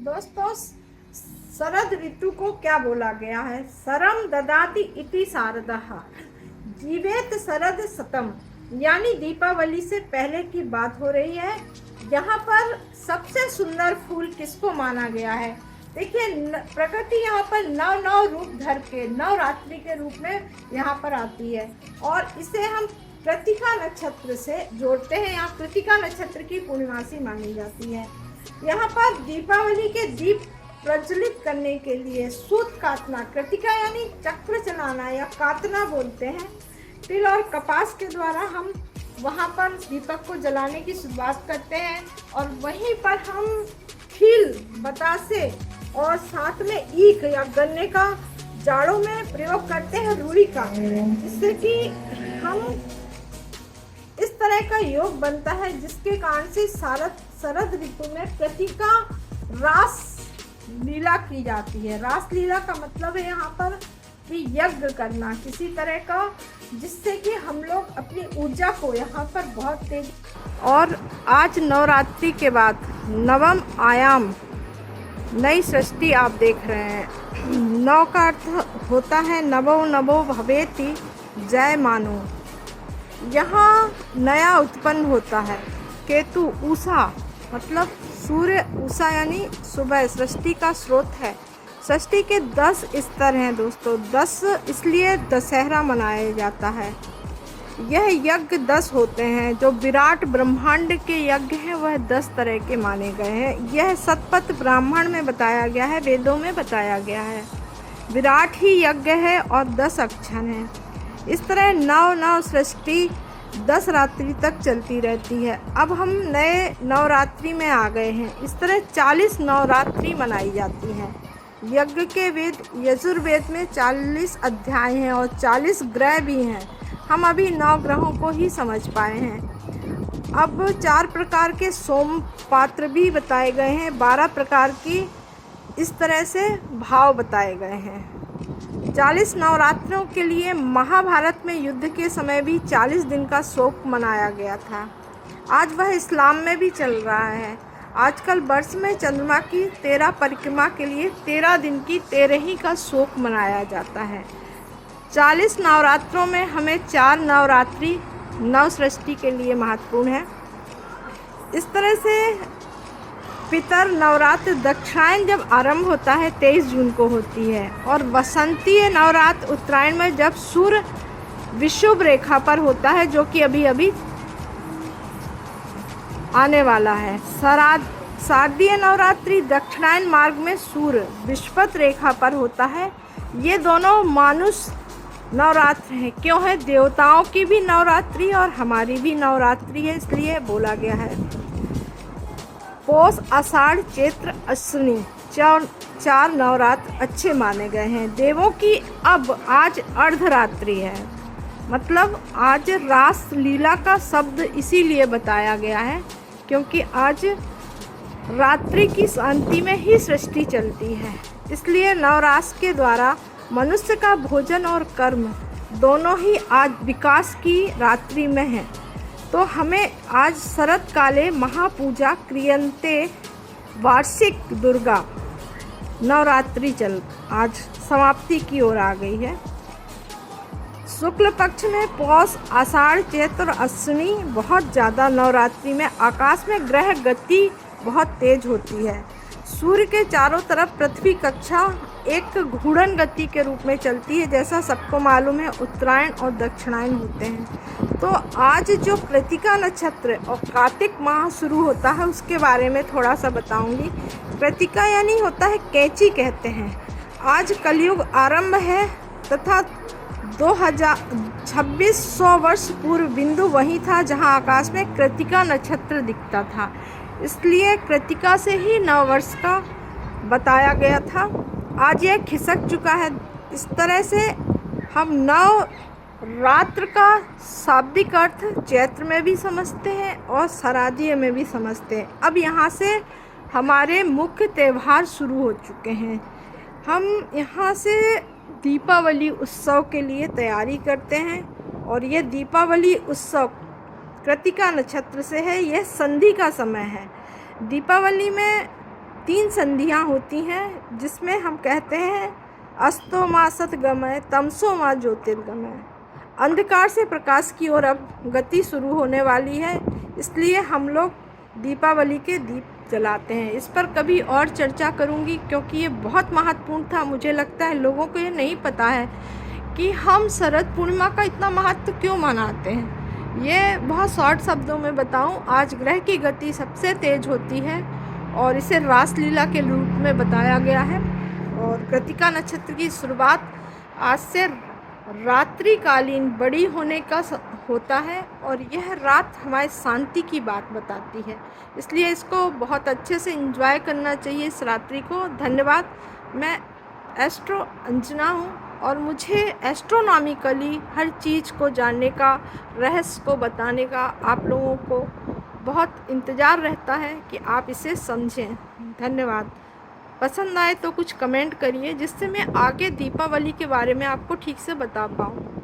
दोस्तों, शरद ऋतु को क्या बोला गया है? शरम ददाति इति शारदः जीवेत शरद शतम, यानी दीपावली से पहले की बात हो रही है। यहाँ पर सबसे सुंदर फूल किसको माना गया है? देखिए, प्रकृति यहाँ पर नव रूप धर के नवरात्रि के रूप में यहाँ पर आती है और इसे हम कृतिका नक्षत्र से जोड़ते हैं। यहाँ कृतिका नक्षत्र की पूर्णमासी मानी जाती है। यहाँ पर दीपावली के दीप प्रज्वलित करने के लिए सूत काटना, कृतिका यानी चक्र चलाना या काटना बोलते हैं। तिल और कपास के द्वारा हम वहाँ पर दीपक को जलाने की शुरुआत करते हैं और वहीं पर हम खील, बतासे और साथ में ईख या गन्ने का जाड़ों में प्रयोग करते हैं, रूढ़ी का, जिससे कि हम इस तरह का योग बनता है जिसके कारण से शरद ऋतु में कृतिका रास लीला की जाती है। रास लीला का मतलब है यहाँ पर कि यज्ञ करना किसी तरह का, जिससे कि हम लोग अपनी ऊर्जा को यहाँ पर बहुत तेज। और आज नवरात्रि के बाद नवम आयाम, नई सृष्टि आप देख रहे हैं। नव का अर्थ होता है नवो नवो भवेति, जय मानो। यहाँ नया उत्पन्न होता है। केतु उषा मतलब सूर्य, उषा यानी सुबह, सृष्टि का स्रोत है। सृष्टि के 10 स्तर हैं दोस्तों, 10 इसलिए दशहरा मनाया जाता है। यह यज्ञ 10 होते हैं। जो विराट ब्रह्मांड के यज्ञ हैं वह 10 तरह के माने गए हैं। यह शतपथ ब्राह्मण में बताया गया है, वेदों में बताया गया है। विराट ही यज्ञ है और 10 अक्षर हैं। इस तरह नव सृष्टि 10 रात्रि तक चलती रहती है। अब हम नए नवरात्रि में आ गए हैं। इस तरह 40 नवरात्रि मनाई जाती हैं। यज्ञ के वेद यजुर्वेद में 40 अध्याय हैं और 40 ग्रह भी हैं। हम अभी 9 ग्रहों को ही समझ पाए हैं। अब 4 प्रकार के सोम पात्र भी बताए गए हैं। 12 प्रकार की इस तरह से भाव बताए गए हैं। 40 नवरात्रों के लिए महाभारत में युद्ध के समय भी 40 दिन का शोक मनाया गया था। आज वह इस्लाम में भी चल रहा है। आजकल वर्ष में चंद्रमा की 13 परिक्रमा के लिए 13 दिन की 13 ही का शोक मनाया जाता है। 40 नवरात्रों में हमें 4 नवरात्रि नव सृष्टि के लिए महत्वपूर्ण है। इस तरह से पितर नवरात्र दक्षिणायन जब आरंभ होता है 23 जून को होती है और वसंतीय नवरात्र उत्तरायण में जब सूर्य विषुव रेखा पर होता है, जो कि अभी अभी आने वाला है। शारदीय नवरात्रि दक्षिणायन मार्ग में सूर्य विषुवत रेखा पर होता है। ये दोनों मानुष नवरात्र हैं। क्यों है? देवताओं की भी नवरात्रि और हमारी भी नवरात्रि है, इसलिए बोला गया है। पौष, आषाढ़, चैत्र, अश्विनी 4 नवरात्र अच्छे माने गए हैं। देवों की अब आज अर्धरात्रि है, मतलब आज रास लीला का शब्द इसीलिए बताया गया है क्योंकि आज रात्रि की शांति में ही सृष्टि चलती है। इसलिए नवरास के द्वारा मनुष्य का भोजन और कर्म दोनों ही आज विकास की रात्रि में है। तो हमें आज शरद काले महापूजा क्रियन्ते वार्षिक दुर्गा नवरात्रि आज समाप्ति की ओर आ गई है। शुक्ल पक्ष में पौष, आषाढ़, चैत्र और अश्विनी बहुत ज़्यादा नवरात्रि में आकाश में ग्रह गति बहुत तेज होती है। सूर्य के चारों तरफ पृथ्वी कक्षा एक घूर्णन गति के रूप में चलती है। जैसा सबको मालूम है उत्तरायण और दक्षिणायन होते हैं। तो आज जो कृतिका नक्षत्र और कार्तिक माह शुरू होता है उसके बारे में थोड़ा सा बताऊंगी। कृतिका यानी होता है कैंची कहते हैं। आज कलयुग आरंभ है तथा 2600 वर्ष पूर्व बिंदु वही था जहां आकाश में कृतिका नक्षत्र दिखता था। इसलिए कृतिका से ही नववर्ष का बताया गया था। आज यह खिसक चुका है। इस तरह से हम नवरात्र का शाब्दिक अर्थ चैत्र में भी समझते हैं और शारदीय में भी समझते हैं। अब यहाँ से हमारे मुख्य त्यौहार शुरू हो चुके हैं। हम यहाँ से दीपावली उत्सव के लिए तैयारी करते हैं और ये दीपावली उत्सव कृतिका नक्षत्र से है। यह संधि का समय है। दीपावली में 3 संधियाँ होती हैं जिसमें हम कहते हैं अस्तो मा सतगमय तमसो मा ज्योतिर्गमय। अंधकार से प्रकाश की ओर अब गति शुरू होने वाली है, इसलिए हम लोग दीपावली के दीप जलाते हैं। इस पर कभी और चर्चा करूंगी क्योंकि ये बहुत महत्वपूर्ण था। मुझे लगता है लोगों को ये नहीं पता है कि हम शरद पूर्णिमा का इतना महत्व क्यों मनाते हैं। ये बहुत शॉर्ट शब्दों में बताऊं, आज ग्रह की गति सबसे तेज होती है और इसे रासलीला के रूप में बताया गया है। और कृतिका नक्षत्र की शुरुआत आज से रात्रिकालीन बड़ी होने का होता है और यह रात हमारे शांति की बात बताती है, इसलिए इसको बहुत अच्छे से एंजॉय करना चाहिए इस रात्रि को। धन्यवाद। मैं एस्ट्रो अंजना हूँ और मुझे एस्ट्रोनॉमिकली हर चीज़ को जानने का, रहस्य को बताने का आप लोगों को बहुत इंतज़ार रहता है कि आप इसे समझें। धन्यवाद। पसंद आए तो कुछ कमेंट करिए जिससे मैं आगे दीपावली के बारे में आपको ठीक से बता पाऊँ।